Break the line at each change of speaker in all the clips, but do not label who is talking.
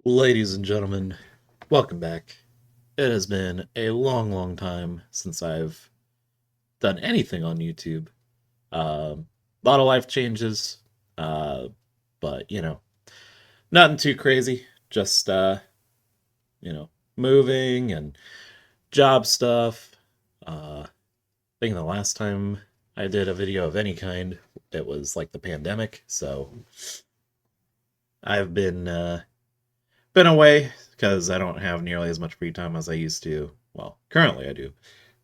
Ladies and gentlemen, welcome back. It has been a long, long time since I've done anything on YouTube. A lot of life changes, uh, but nothing too crazy. Just you know, moving and job stuff. I think the last time I did a video of any kind, it was like the pandemic. So I've been away because I don't have nearly as much free time as I used to. Well, currently I do.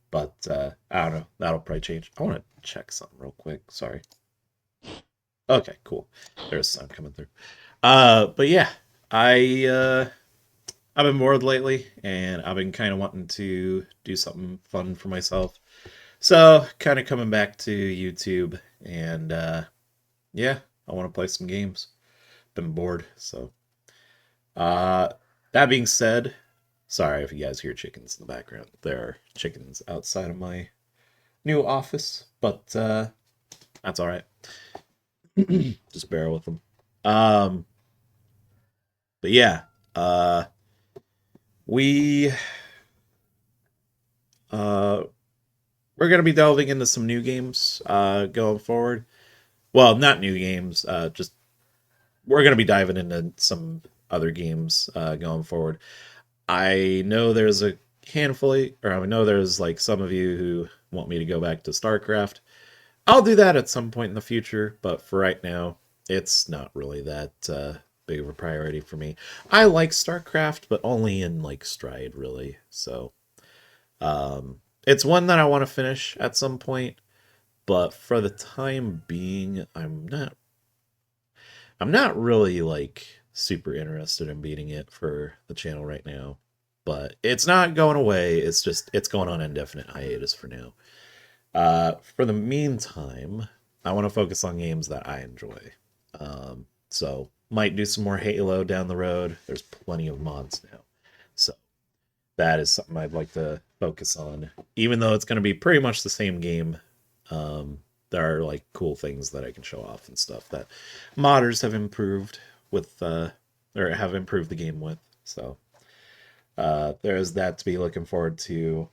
But I don't know. That'll probably change. I want to check something real quick. Sorry. Okay, cool. There's sound coming through. But yeah, I I've been bored lately, and I've been kind of wanting to do something fun for myself. So kind of coming back to YouTube, and yeah, I want to play some games. Been bored, so uh, that being said, sorry if you guys hear chickens in the background. There are chickens outside of my new office, but that's all right. Just bear with them. Um, but yeah, uh, we uh, we're gonna be delving into some new games going forward. Well, not new games. Just we're gonna be diving into some other games going forward. I know there's a or I know there's like some of you who want me to go back to StarCraft. I'll do that at some point in the future, but for right now, it's not really that big of a priority for me. I like StarCraft, but only in like stride, really. So it's one that I want to finish at some point, but for the time being, I'm not really like super interested in beating it for the channel right now. But it's not going away. It's just it's going on indefinite hiatus for now. For the meantime, I want to focus on games that I enjoy. So might do some more Halo down the road. There's plenty of mods now, so that is something I'd like to focus on. Even though it's going to be pretty much the same game, there are like cool things that I can show off and stuff that modders have improved with, or have improved the game with. So there's that to be looking forward to.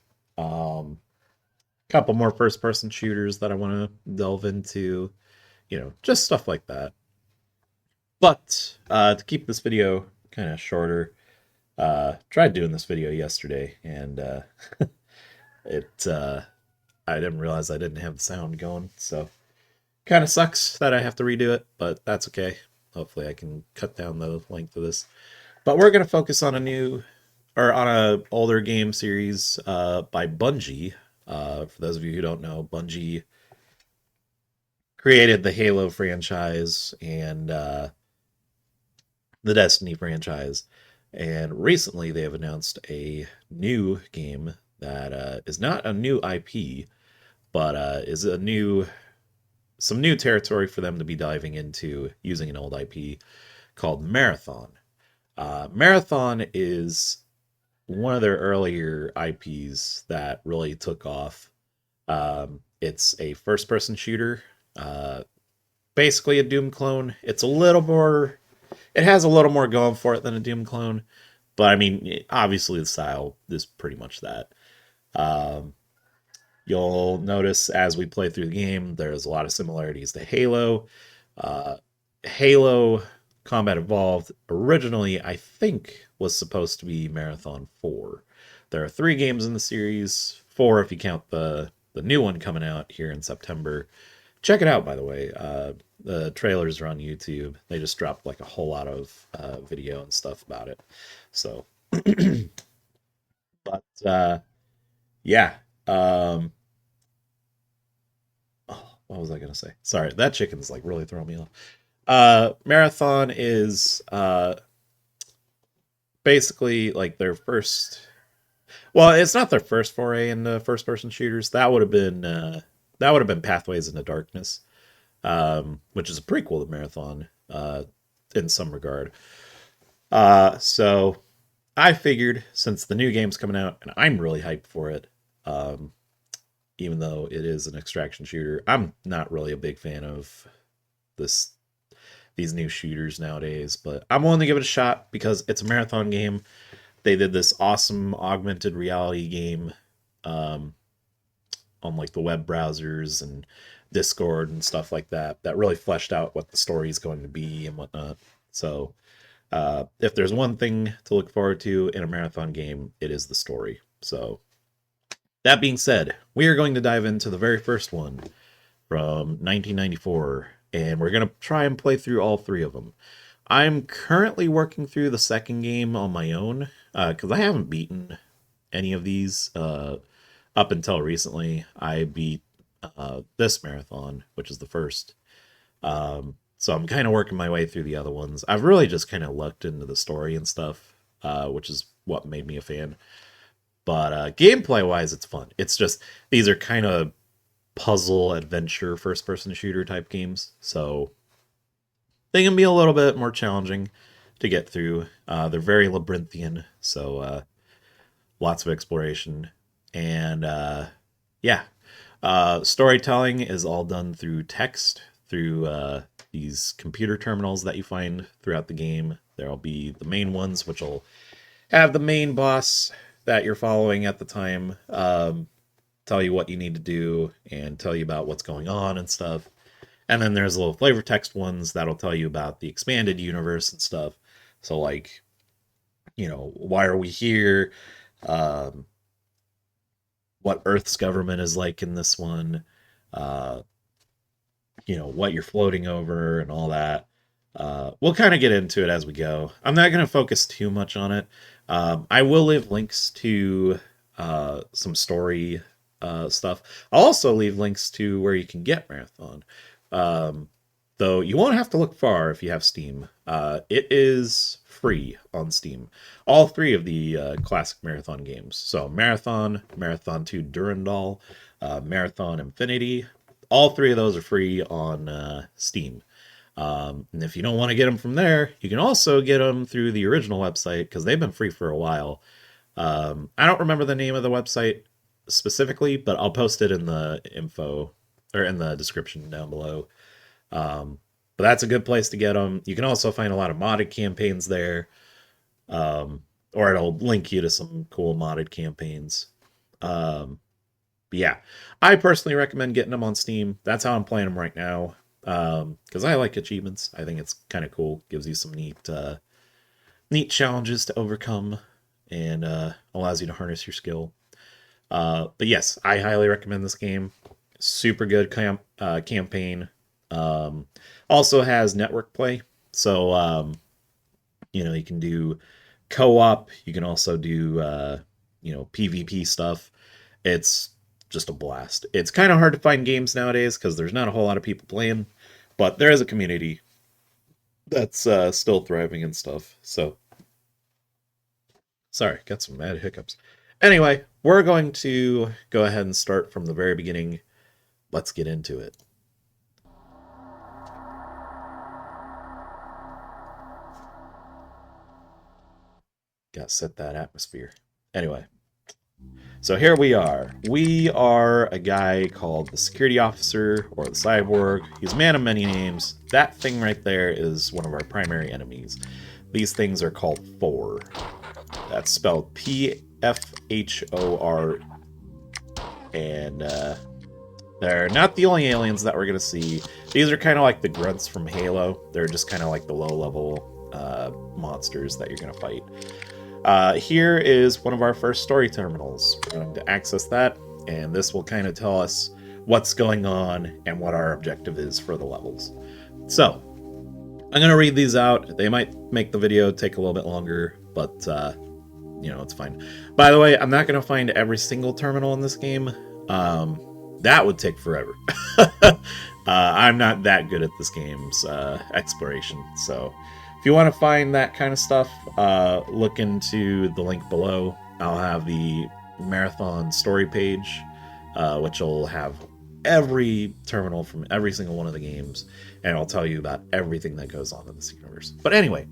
Couple more first person shooters that I want to delve into, just stuff like that. But to keep this video kind of shorter, tried doing this video yesterday, and it I didn't realize I didn't have the sound going, so kind of sucks that I have to redo it, but that's okay. Hopefully I can cut down the length of this. But we're gonna focus on a older game series by Bungie. For those of you who don't know, Bungie created the Halo franchise and the Destiny franchise. And recently they have announced a new game that is not a new IP, but is some new territory for them to be diving into using an old IP called Marathon. Marathon is one of their earlier IPs that really took off. It's a first person shooter, uh, basically a Doom clone. It has a little more going for it than a Doom clone, but I mean, obviously the style is pretty much that. Um, you'll notice as we play through the game, there's a lot of similarities to Halo. Uh, Halo Combat Evolved originally, I think, was supposed to be Marathon 4. There are 3 games in the series, 4 if you count the new one coming out here in September. Check it out, by the way. The trailers are on YouTube. They just dropped like a whole lot of video and stuff about it. So, but yeah. Um, oh, what was I gonna say? Sorry, that chicken's like really throwing me off. Marathon is basically like their first. Well, it's not their first foray into first-person shooters. That would have been Pathways into Darkness, which is a prequel to Marathon in some regard. So I figured since the new game's coming out, and I'm really hyped for it, um, even though it is an extraction shooter, I'm not really a big fan of this these new shooters nowadays, but I'm willing to give it a shot because it's a marathon game. They did this awesome augmented reality game um, on like the web browsers and Discord and stuff like that that really fleshed out what the story is going to be and whatnot. So if there's one thing to look forward to in a marathon game, it is the story. So that being said, we are going to dive into the very first one from 1994, and we're going to try and play through all three of them. I'm currently working through the second game on my own because I haven't beaten any of these up until recently. I beat this marathon, which is the first. So I'm kind of working my way through the other ones. I've really just kind of looked into the story and stuff, which is what made me a fan. But gameplay-wise, it's fun. It's just, these are kind of puzzle, adventure, first-person shooter type games. So they can be a little bit more challenging to get through. They're very labyrinthian, so lots of exploration. And yeah, storytelling is all done through text, through these computer terminals that you find throughout the game. There'll be the main ones, which will have the main boss that you're following at the time tell you what you need to do and tell you about what's going on and stuff. And then there's little flavor text ones that'll tell you about the expanded universe and stuff. So like, you know, why are we here? What Earth's government is like in this one. You know, what you're floating over and all that. We'll kind of get into it as we go. I'm not going to focus too much on it. I will leave links to some story stuff. I'll also leave links to where you can get Marathon. Though you won't have to look far if you have Steam. It is free on Steam. All three of the classic Marathon games. So Marathon, Marathon 2 Durandal, Marathon Infinity. All three of those are free on Steam. And if you don't want to get them from there, you can also get them through the original website because they've been free for a while. I don't remember the name of the website specifically, but I'll post it in the info or in the description down below. But that's a good place to get them. You can also find a lot of modded campaigns there, or it'll link you to some cool modded campaigns. But yeah, I personally recommend getting them on Steam. That's how I'm playing them right now. Because I like achievements. I think it's kind of cool. Gives you some neat challenges to overcome and allows you to harness your skill. But yes, I highly recommend this game. Super good campaign. Also has network play. So, you know, you can do co-op. You can also do, you know, PvP stuff. It's just a blast. It's kind of hard to find games nowadays because there's not a whole lot of people playing, but there is a community that's still thriving and stuff. So, sorry, got some mad hiccups. Anyway, we're going to go ahead and start from the very beginning. Let's get into it. Gotta set that atmosphere. Anyway. So here we are. We are a guy called the security officer or the cyborg. He's a man of many names. That thing right there is one of our primary enemies. These things are called Phor. That's spelled P-F-H-O-R. And they're not the only aliens that we're going to see. These are kind of like the grunts from Halo. They're just kind of like the low-level monsters that you're going to fight. Here is one of our first story terminals. We're going to access that, and this will kind of tell us what's going on and what our objective is for the levels. So, I'm going to read these out. They might make the video take a little bit longer, but, you know, it's fine. By the way, I'm not going to find every single terminal in this game. That would take forever. I'm not that good at this game's exploration, so... If you want to find that kind of stuff, look into the link below. I'll have the Marathon story page, which will have every terminal from every single one of the games, and I'll tell you about everything that goes on in this universe. But anyway,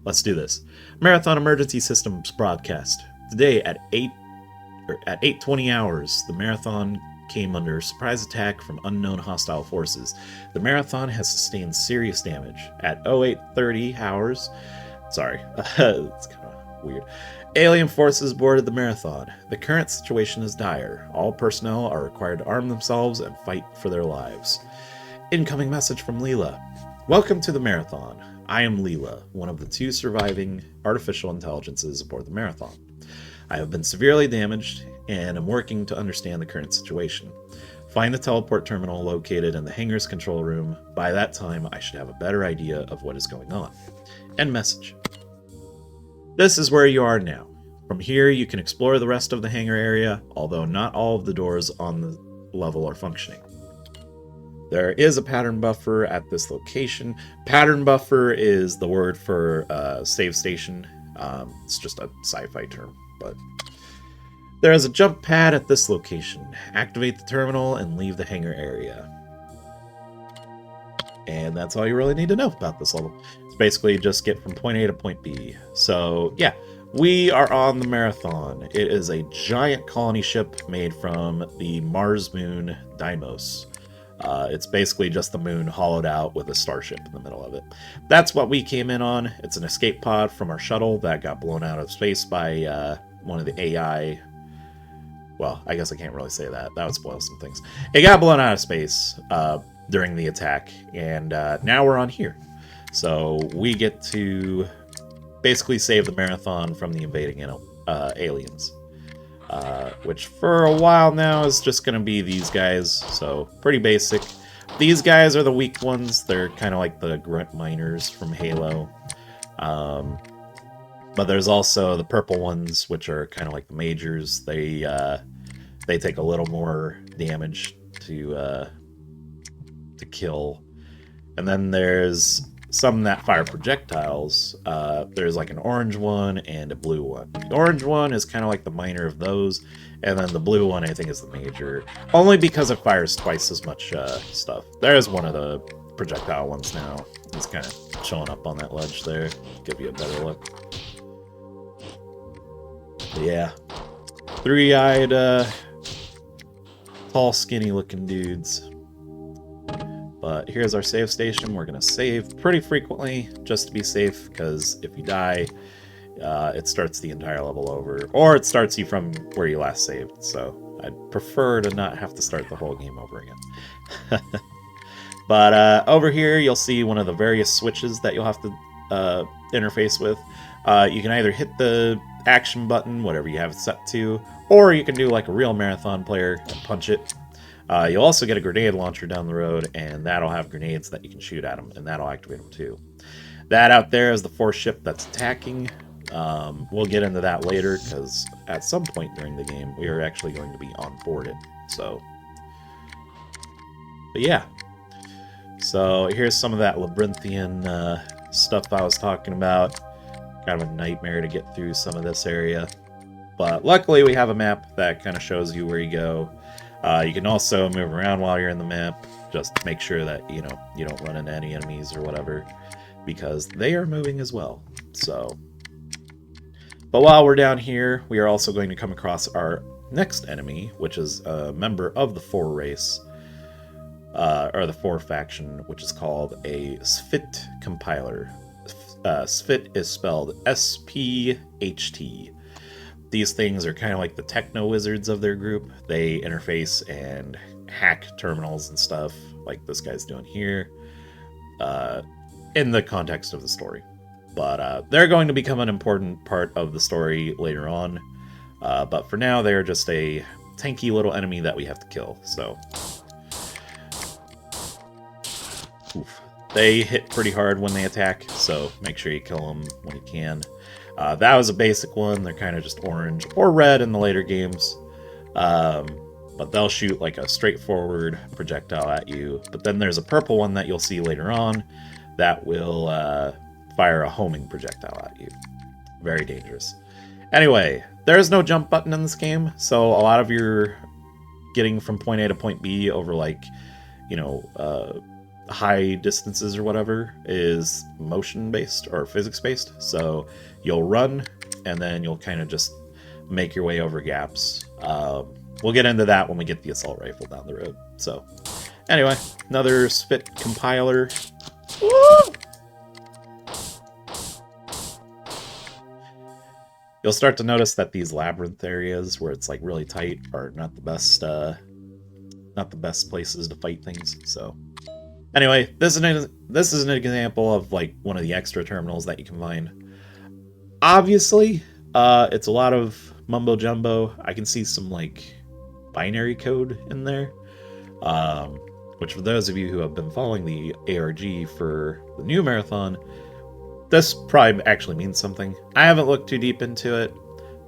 let's do this. Marathon Emergency Systems broadcast. Today at 8:20 hours, the Marathon came under surprise attack from unknown hostile forces. The Marathon has sustained serious damage. At 0830 hours, sorry, it's kind of weird. Alien forces boarded the Marathon. The current situation is dire. All personnel are required to arm themselves and fight for their lives. Incoming message from Leela. Welcome to the Marathon. I am Leela, one of the 2 surviving artificial intelligences aboard the Marathon. I have been severely damaged and am working to understand the current situation. Find the teleport terminal located in the hangar's control room. By that time, I should have a better idea of what is going on. End message. This is where you are now. From here, you can explore the rest of the hangar area, although not all of the doors on the level are functioning. There is a pattern buffer at this location. Pattern buffer is the word for save station. It's just a sci-fi term, but there is a jump pad at this location. Activate the terminal and leave the hangar area. And that's all you really need to know about this level. It's basically just get from point A to point B. So yeah, we are on the Marathon. It is a giant colony ship made from the Mars moon Deimos. It's basically just the moon hollowed out with a starship in the middle of it. That's what we came in on. It's an escape pod from our shuttle that got blown out of space by one of the AI. Well, I guess I can't really say that. That would spoil some things. It got blown out of space during the attack, and now we're on here. So we get to basically save the Marathon from the invading aliens. Which for a while now is just going to be these guys, so pretty basic. These guys are the weak ones. They're kind of like the grunt miners from Halo. But there's also the purple ones, which are kind of like the majors. They take a little more damage to kill. And then there's some that fire projectiles. There's like an orange one and a blue one. The orange one is kind of like the minor of those, and then the blue one I think is the major, only because it fires twice as much stuff. There's one of the projectile ones now. It's kind of showing up on that ledge there. Give you a better look. But yeah, 3-eyed, tall, skinny looking dudes. But here's our save station. We're going to save pretty frequently just to be safe, because if you die, it starts the entire level over. Or it starts you from where you last saved. So I'd prefer to not have to start the whole game over again. But over here, you'll see one of the various switches that you'll have to interface with. You can either hit the action button, whatever you have it set to, or you can do like a real marathon player and punch it. You'll also get a grenade launcher down the road, and that'll have grenades that you can shoot at them, and that'll activate them too. That out there is the force ship that's attacking. We'll get into that later, because at some point during the game, we are actually going to be on board it. So, but yeah. So here's some of that labyrinthian stuff I was talking about. Kind of a nightmare to get through some of this area. But luckily we have a map that kind of shows you where you go. You can also move around while you're in the map. Just make sure that, you know, you don't run into any enemies or whatever, because they are moving as well. So, but while we're down here, we are also going to come across our next enemy, which is a member of the 4 race, or the 4 faction, which is called a Spht compiler. Spht is spelled S-P-H-T. These things are kind of like the techno wizards of their group. They interface and hack terminals and stuff like this guy's doing here, in the context of the story. But they're going to become an important part of the story later on. But for now, they're just a tanky little enemy that we have to kill. So, oof. They hit pretty hard when they attack, so make sure you kill them when you can. That was a basic one. They're kind of just orange or red in the later games. But they'll shoot like a straightforward projectile at you. But then there's a purple one that you'll see later on that will fire a homing projectile at you. Very dangerous. Anyway, there is no jump button in this game, so a lot of your getting from point A to point B over, like, you know, high distances or whatever is motion based or physics based. So you'll run and then you'll kind of just make your way over gaps. we'll get into that when we get the assault rifle down the road. So, anyway, another spit compiler. Woo! You'll start to notice that these labyrinth areas where it's like really tight are not the best places to fight things. So, anyway, this is an example of like one of the extra terminals that you can find. Obviously, it's a lot of mumbo jumbo. I can see some like binary code in there, which for those of you who have been following the ARG for the new marathon, this probably actually means something. I haven't looked too deep into it.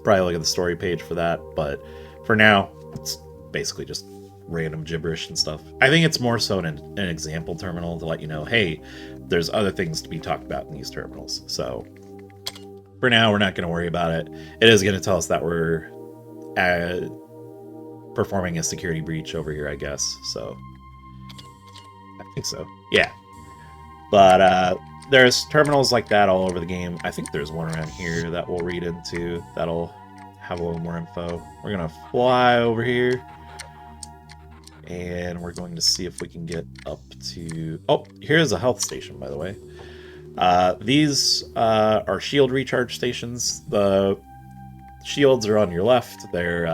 Probably look at the story page for that, but for now, it's basically just random gibberish and stuff. I think it's more so an example terminal to let you know, hey, there's other things to be talked about in these terminals. So for now, we're not going to worry about it. It is going to tell us that we're performing a security breach over here, I guess. So I think so. Yeah. But there's terminals like that all over the game. I think there's one around here that we'll read into that'll have a little more info. We're going to fly over here. And we're going to see if we can get up to... Oh, here's a health station, by the way. These are shield recharge stations. The shields are on your left. They're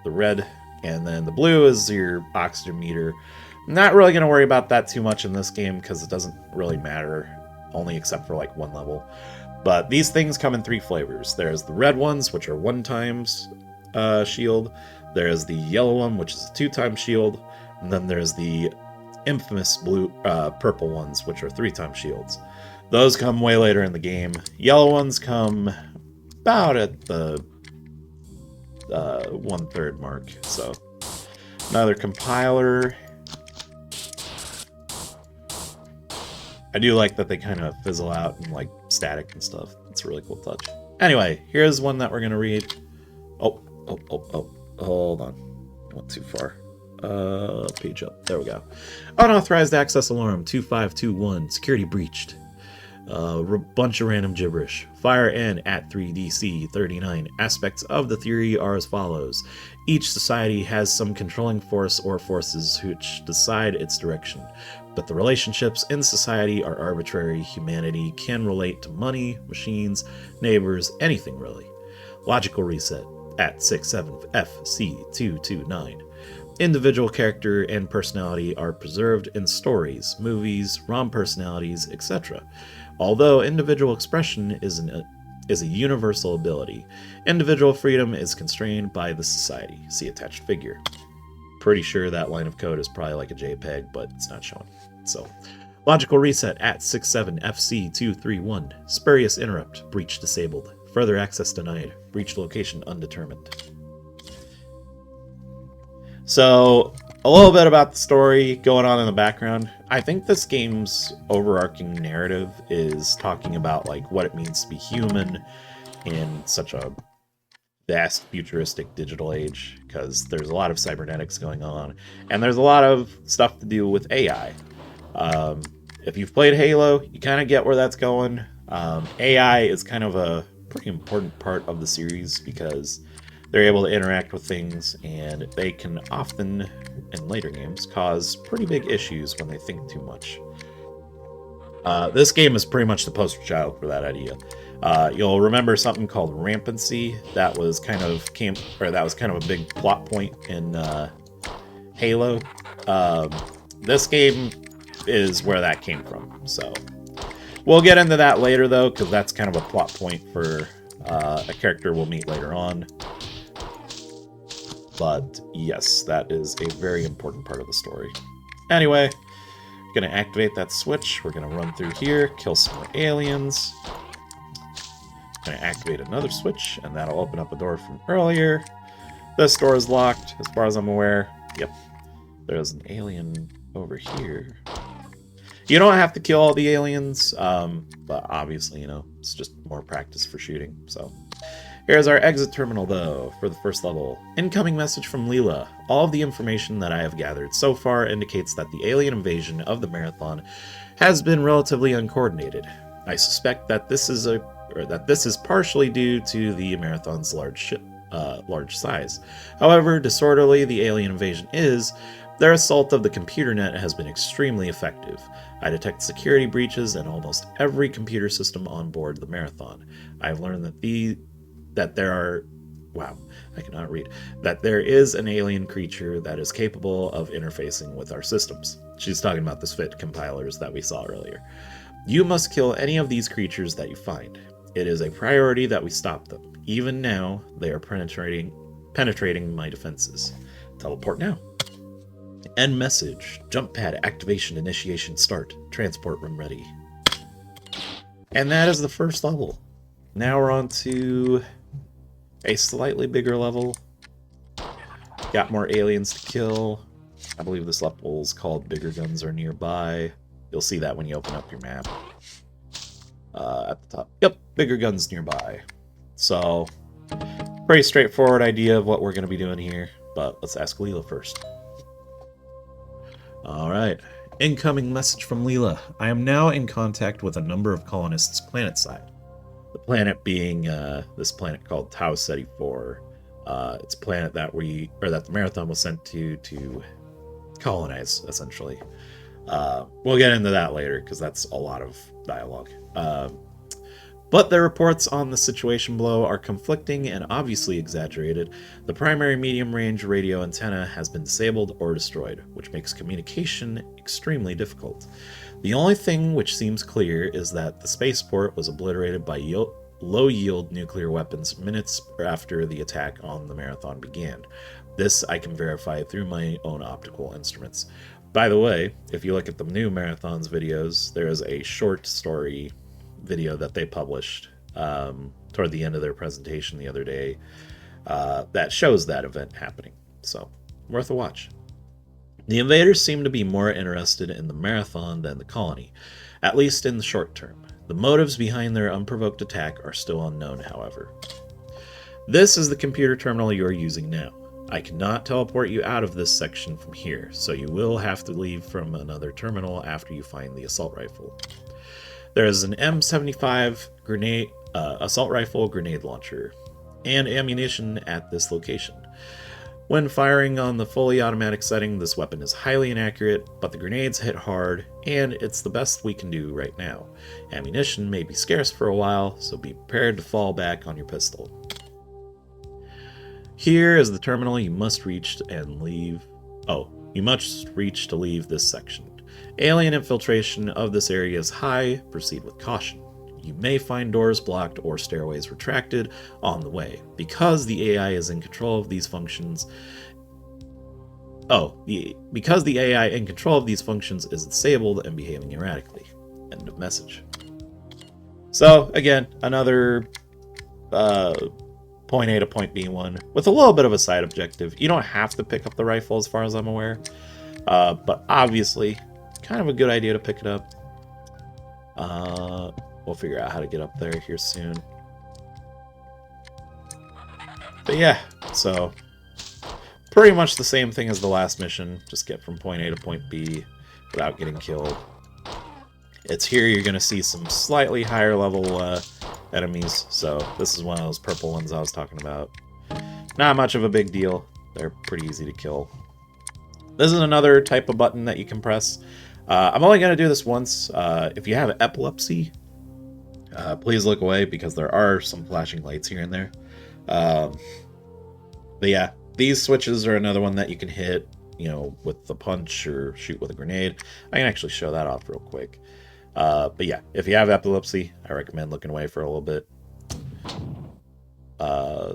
the red, and then the blue is your oxygen meter. I'm not really going to worry about that too much in this game because it doesn't really matter, only except for like one level. But these things come in 3 flavors. There's the red ones, which are 1 times shield. There's the yellow one, which is a 2 times shield. And then there's the infamous purple ones, which are 3 times shields. Those come way later in the game. Yellow ones come about at the 1/3 mark. So, another compiler. I do like that they kind of fizzle out and like static and stuff. It's a really cool touch. Anyway, here's one that we're going to read. Oh, hold on. I went too far. Page up. There we go. Unauthorized access alarm 2521. Security breached. Bunch of random gibberish. Fire N at 3DC 39. Aspects of the theory are as follows. Each society has some controlling force or forces which decide its direction, but the relationships in society are arbitrary. Humanity can relate to money, machines, neighbors, anything really. Logical reset at 67FC229. Individual character and personality are preserved in stories, movies, ROM personalities, etc. Although individual expression is a universal ability, individual freedom is constrained by the society. See attached figure. Pretty sure that line of code is probably like a JPEG, but it's not showing. So, logical reset at 67FC231. Spurious interrupt. Breach disabled. Further access denied. Breach location undetermined. So, a little bit about the story going on in the background. I think this game's overarching narrative is talking about like what it means to be human in such a vast futuristic digital age, because there's a lot of cybernetics going on, and there's a lot of stuff to do with AI. If you've played Halo, you kind of get where that's going. AI is kind of a pretty important part of the series because they're able to interact with things, and they can often, in later games, cause pretty big issues when they think too much. This game is pretty much the poster child for that idea. You'll remember something called rampancy. That was kind of a big plot point in Halo. This game is where that came from. So we'll get into that later, though, because that's kind of a plot point for a character we'll meet later on. But yes, that is a very important part of the story. Anyway, we're going to activate that switch. We're going to run through here, kill some more aliens. Going to activate another switch, and that'll open up a door from earlier. This door is locked, as far as I'm aware. Yep. There's an alien over here. You don't have to kill all the aliens, but obviously, it's just more practice for shooting, so... Here's our exit terminal, though, for the first level. Incoming message from Leela. All of the information that I have gathered so far indicates that the alien invasion of the Marathon has been relatively uncoordinated. I suspect that this is partially due to the Marathon's large large size. However disorderly the alien invasion is, their assault of the computer net has been extremely effective. I detect security breaches in almost every computer system on board the Marathon. I've learned that there is an alien creature that is capable of interfacing with our systems. She's talking about the SFIT compilers that we saw earlier. You must kill any of these creatures that you find. It is a priority that we stop them. Even now, they are penetrating my defenses. Teleport now. End message. Jump pad activation initiation start. Transport room ready. And that is the first level. Now we're on to a slightly bigger level. Got more aliens to kill. I believe this level is called Bigger Guns Are Nearby. You'll see that when you open up your map. At the top. Yep, Bigger Guns Nearby. So, pretty straightforward idea of what we're going to be doing here. But let's ask Leela first. Alright. Incoming message from Leela. I am now in contact with a number of colonists planetside. The planet being this planet called Tau Ceti 4. It's a planet that the Marathon was sent to colonize, essentially. We'll get into that later, because that's a lot of dialogue. But the reports on the situation below are conflicting and obviously exaggerated. The primary medium-range radio antenna has been disabled or destroyed, which makes communication extremely difficult. The only thing which seems clear is that the spaceport was obliterated by low-yield nuclear weapons minutes after the attack on the Marathon began. This I can verify through my own optical instruments. By the way, if you look at the new Marathon's videos, there is a short story video that they published toward the end of their presentation the other day that shows that event happening. So, worth a watch. The invaders seem to be more interested in the Marathon than the colony, at least in the short term. The motives behind their unprovoked attack are still unknown, however. This is the computer terminal you are using now. I cannot teleport you out of this section from here, so you will have to leave from another terminal after you find the assault rifle. There is an M75 assault rifle grenade launcher and ammunition at this location. When firing on the fully automatic setting, this weapon is highly inaccurate, but the grenades hit hard, and it's the best we can do right now. Ammunition may be scarce for a while, so be prepared to fall back on your pistol. Here is the terminal you must reach and leave. You must reach to leave this section. Alien infiltration of this area is high. Proceed with caution. You may find doors blocked or stairways retracted on the way. Because the AI is in control of these functions... because the AI in control of these functions is disabled and behaving erratically. End of message. So, again, another point A to point B one with a little bit of a side objective. You don't have to pick up the rifle as far as I'm aware. But obviously, kind of a good idea to pick it up. We'll figure out how to get up there here soon. But yeah, so pretty much the same thing as the last mission. Just get from point A to point B without getting killed. It's here you're going to see some slightly higher level enemies. So this is one of those purple ones I was talking about. Not much of a big deal. They're pretty easy to kill. This is another type of button that you can press. I'm only going to do this once. If you have epilepsy, please look away because there are some flashing lights here and there. But yeah, these switches are another one that you can hit, with the punch or shoot with a grenade. I can actually show that off real quick. But yeah, if you have epilepsy, I recommend looking away for a little bit.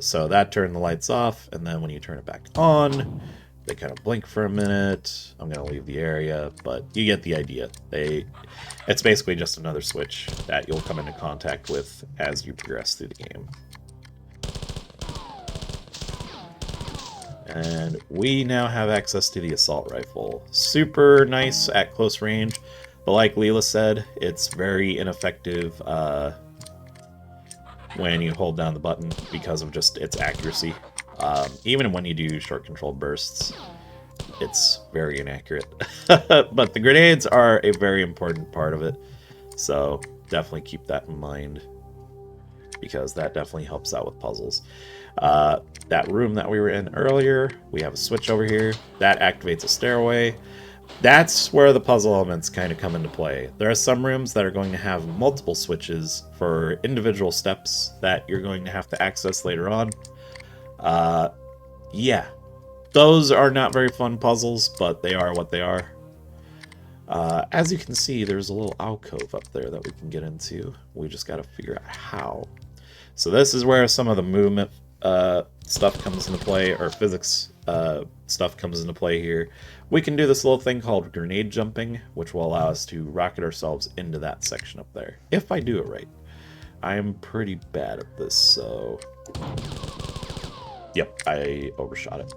So that turned the lights off, and then when you turn it back on, they kind of blink for a minute. I'm going to leave the area, but you get the idea. It's basically just another switch that you'll come into contact with as you progress through the game. And we now have access to the assault rifle. Super nice at close range, but like Leela said, it's very ineffective when you hold down the button because of just its accuracy. Even when you do short controlled bursts, it's very inaccurate. But the grenades are a very important part of it, so definitely keep that in mind. because that definitely helps out with puzzles. That room that we were in earlier, we have a switch over here. That activates a stairway. That's where the puzzle elements kind of come into play. There are some rooms that are going to have multiple switches for individual steps that you're going to have to access later on. Yeah, those are not very fun puzzles, but they are what they are. As you can see, there's a little alcove up there that we can get into. We just got to figure out how. So this is where some of the movement stuff comes into play, or physics stuff comes into play here. We can do this little thing called grenade jumping, which will allow us to rocket ourselves into that section up there, if I do it right. I am pretty bad at this, so... Yep, I overshot it.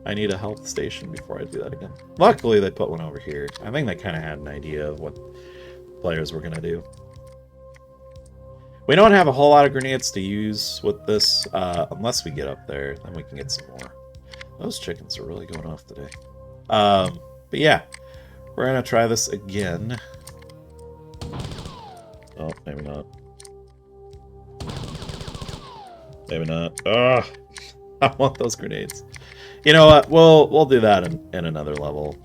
I need a health station before I do that again. Luckily, they put one over here. I think they kind of had an idea of what players were going to do. We don't have a whole lot of grenades to use with this, unless we get up there. Then we can get some more. Those chickens are really going off today. But yeah, we're going to try this again. Oh, maybe not. Maybe not. Ugh! I want those grenades. You know what? We'll do that in another level.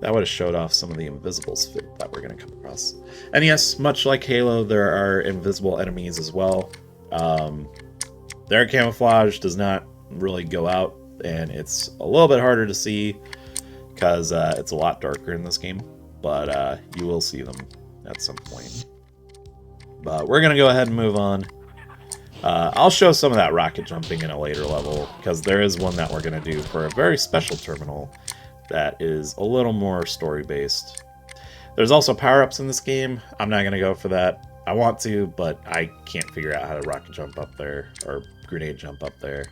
That would have showed off some of the invisibles that we're going to come across. And yes, much like Halo, there are invisible enemies as well. Their camouflage does not really go out, and it's a little bit harder to see because it's a lot darker in this game. But you will see them at some point. But we're going to go ahead and move on. I'll show some of that rocket jumping in a later level, because there is one that we're going to do for a very special terminal that is a little more story-based. There's also power-ups in this game. I'm not going to go for that. I want to, but I can't figure out how to rocket jump up there, or grenade jump up there.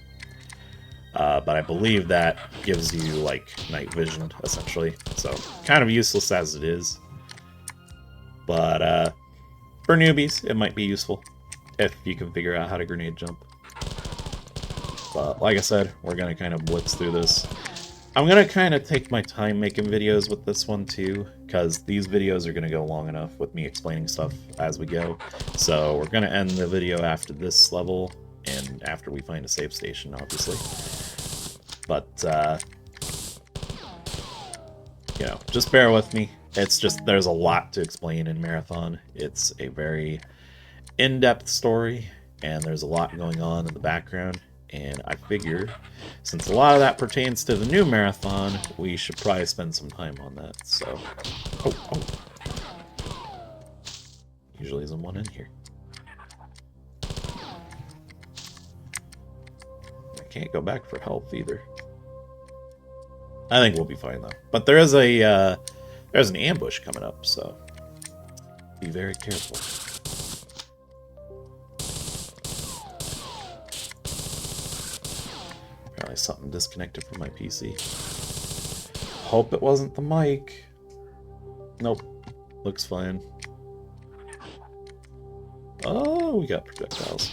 But I believe that gives you, like, night vision, essentially. So, kind of useless as it is. But, for newbies, it might be useful if you can figure out how to grenade jump. But like I said, we're going to kind of blitz through this. I'm going to kind of take my time making videos with this one too, because these videos are going to go long enough with me explaining stuff as we go. So we're going to end the video after this level, and after we find a save station, obviously. But, you know, just bear with me. It's just, there's a lot to explain in Marathon. It's a very in-depth story, and there's a lot going on in the background, and I figure since a lot of that pertains to the new Marathon, we should probably spend some time on that. So usually there's one in here. I can't go back for health either. I think we'll be fine though, but there is there's an ambush coming up, so be very careful. Probably something disconnected from my PC. Hope it wasn't the mic. Nope. Looks fine. Oh, we got projectiles.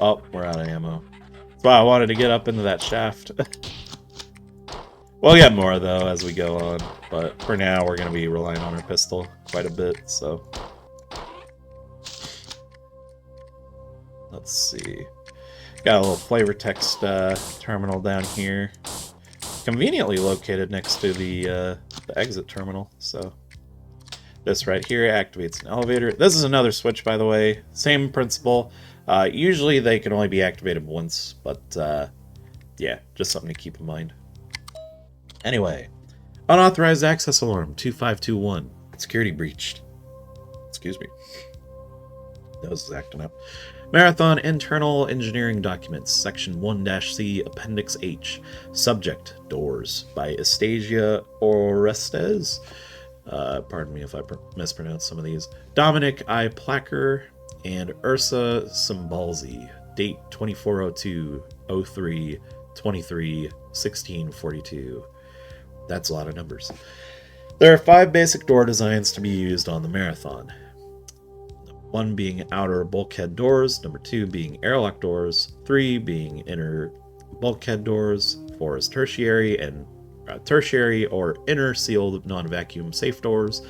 Oh, we're out of ammo. That's why I wanted to get up into that shaft. We'll get more, though, as we go on. But for now, we're going to be relying on our pistol quite a bit, so... Let's see. Got a little flavor text terminal down here. Conveniently located next to the exit terminal, so... This right here activates an elevator. This is another switch, by the way. Same principle. Usually they can only be activated once, but yeah, just something to keep in mind. Anyway, unauthorized access alarm 2521. Security breached. Excuse me. Nose is acting up. Marathon Internal Engineering Documents, Section 1-C, Appendix H. Subject, Doors, by Estasia Orestes. Pardon me if I mispronounce some of these. Dominic I. Placker and Ursa Simbalzi. Date 24/02/03/23/1642. That's a lot of numbers. There are 5 basic door designs to be used on the Marathon. 1 being outer bulkhead doors, number 2 being airlock doors, 3 being inner bulkhead doors, 4 is tertiary, and tertiary or inner sealed non-vacuum safe doors,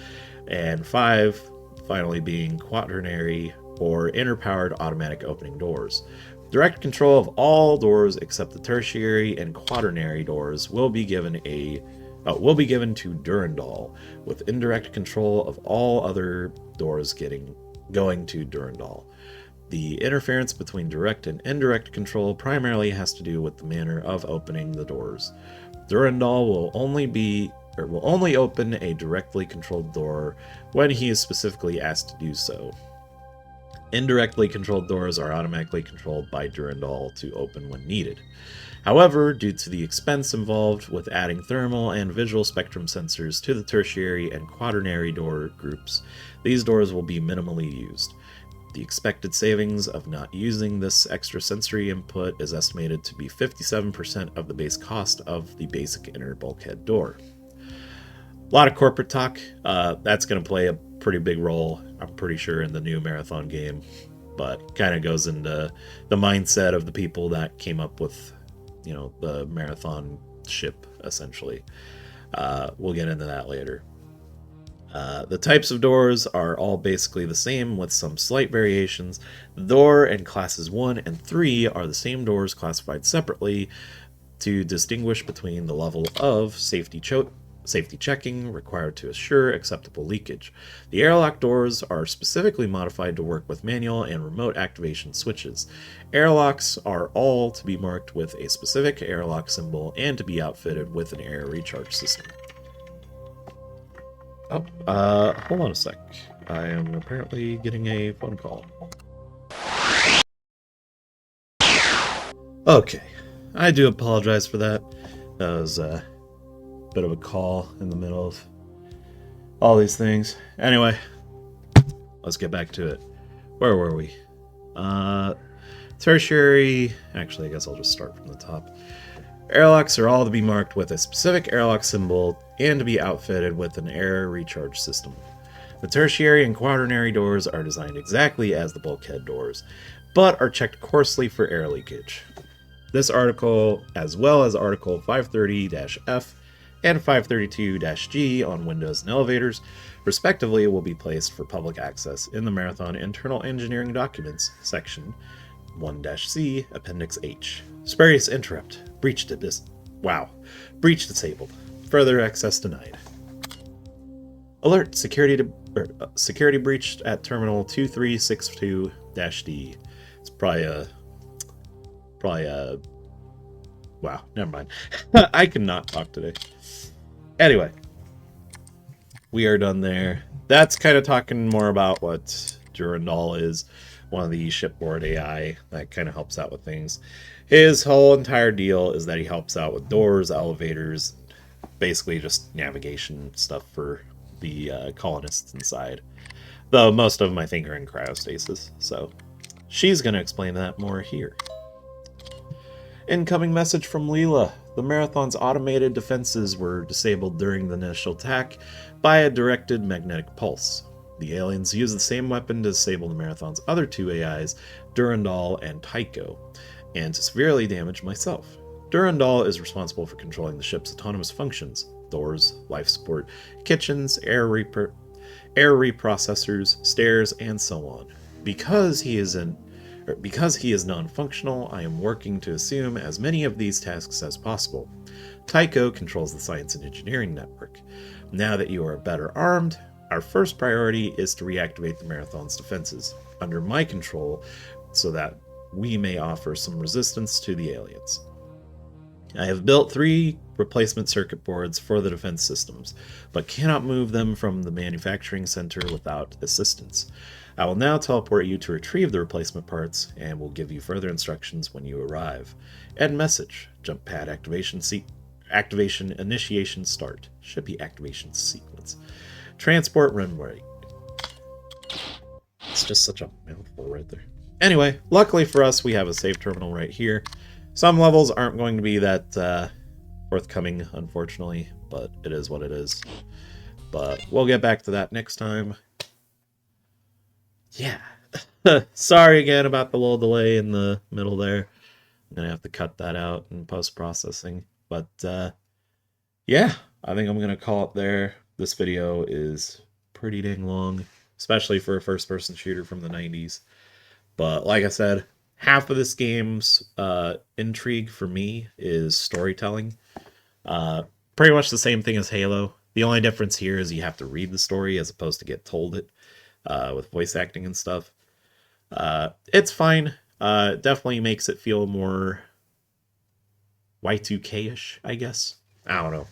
and 5 finally being quaternary or inner powered automatic opening doors. Direct control of all doors except the tertiary and quaternary doors will be given to Durandal, with indirect control of all other doors going to Durandal. The interference between direct and indirect control primarily has to do with the manner of opening the doors. Durandal will only open a directly controlled door when he is specifically asked to do so. Indirectly controlled doors are automatically controlled by Durandal to open when needed. However, due to the expense involved with adding thermal and visual spectrum sensors to the tertiary and quaternary door groups, these doors will be minimally used. The expected savings of not using this extra sensory input is estimated to be 57% of the base cost of the basic inner bulkhead door. A lot of corporate talk. That's going to play a pretty big role, I'm pretty sure, in the new Marathon game, but kind of goes into the mindset of the people that came up with, the Marathon ship, essentially. We'll get into that later. The types of doors are all basically the same with some slight variations. The door in classes 1 and 3 are the same doors classified separately to distinguish between the level of safety checking required to assure acceptable leakage. The airlock doors are specifically modified to work with manual and remote activation switches. Airlocks are all to be marked with a specific airlock symbol and to be outfitted with an air recharge system. Hold on a sec. I am apparently getting a phone call. Okay, I do apologize for that. That was a bit of a call in the middle of all these things. Anyway, let's get back to it. Where were we? Tertiary... Actually, I guess I'll just start from the top. Airlocks are all to be marked with a specific airlock symbol and to be outfitted with an air recharge system. The tertiary and quaternary doors are designed exactly as the bulkhead doors, but are checked coarsely for air leakage. This article, as well as Article 530-F and 532-G on windows and elevators, respectively, will be placed for public access in the Marathon Internal Engineering Documents, Section 1-C, Appendix H. Spurious interrupt. Breach disabled. Further access denied. Alert. Security breached at terminal 2362-D. It's probably a... Wow, never mind. I cannot talk today. Anyway. We are done there. That's kind of talking more about what Durandal is. One of the shipboard AI that kind of helps out with things. His whole entire deal is that he helps out with doors, elevators, basically just navigation stuff for the colonists inside. Though most of them, I think, are in cryostasis. So she's going to explain that more here. Incoming message from Leela. The Marathon's automated defenses were disabled during the initial attack by a directed magnetic pulse. The aliens used the same weapon to disable the Marathon's other two AIs, Durandal and Tycho, and to severely damage myself. Durandal is responsible for controlling the ship's autonomous functions: doors, life support, kitchens, air reprocessors, stairs, and so on. Because he is non-functional, I am working to assume as many of these tasks as possible. Tycho controls the science and engineering network. Now that you are better armed, our first priority is to reactivate the Marathon's defenses under my control so that we may offer some resistance to the aliens. I have built 3 replacement circuit boards for the defense systems, but cannot move them from the manufacturing center without assistance. I will now teleport you to retrieve the replacement parts, and will give you further instructions when you arrive. End message. Jump pad activation initiation start. Should be activation sequence. Transport runway. It's just such a mouthful right there. Anyway, luckily for us, we have a save terminal right here. Some levels aren't going to be that forthcoming, unfortunately, but it is what it is. But we'll get back to that next time. Yeah. Sorry again about the little delay in the middle there. I'm going to have to cut that out in post-processing. But yeah, I think I'm gonna call it there. This video is pretty dang long, especially for a first-person shooter from the 90s. But like I said, half of this game's intrigue for me is storytelling. Uh, Pretty much the same thing as Halo. The only difference here is you have to read the story as opposed to get told it with voice acting and stuff. It's fine. It definitely makes it feel more Y2K ish, I guess. I don't know.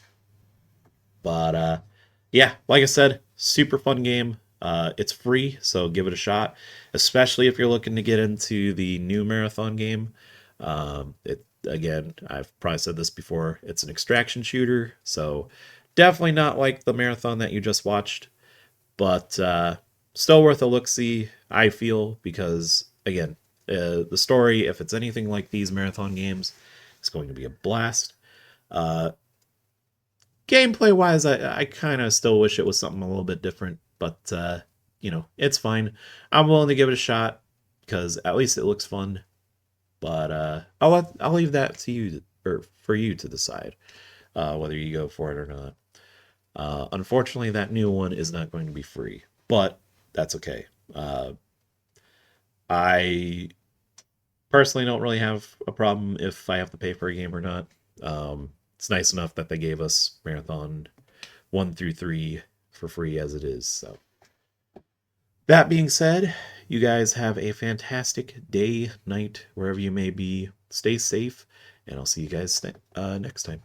But yeah, like I said, super fun game. It's free, so give it a shot, especially if you're looking to get into the new marathon game. It again, I've probably said this before. It's an extraction shooter, so definitely not like the marathon that you just watched, but still worth a look. See, I feel because again, the story, if it's anything like these marathon games, is going to be a blast. Uh, Gameplay wise, I kind of still wish it was something a little bit different, but it's fine. I'm willing to give it a shot because at least it looks fun. But I'll leave that to you or for you to decide whether you go for it or not. Unfortunately, that new one is not going to be free, but that's okay. I personally don't really have a problem if I have to pay for a game or not. It's nice enough that they gave us Marathon 1 through 3 for free as it is. So, that being said, you guys have a fantastic day, night, wherever you may be. Stay safe, and I'll see you guys next time.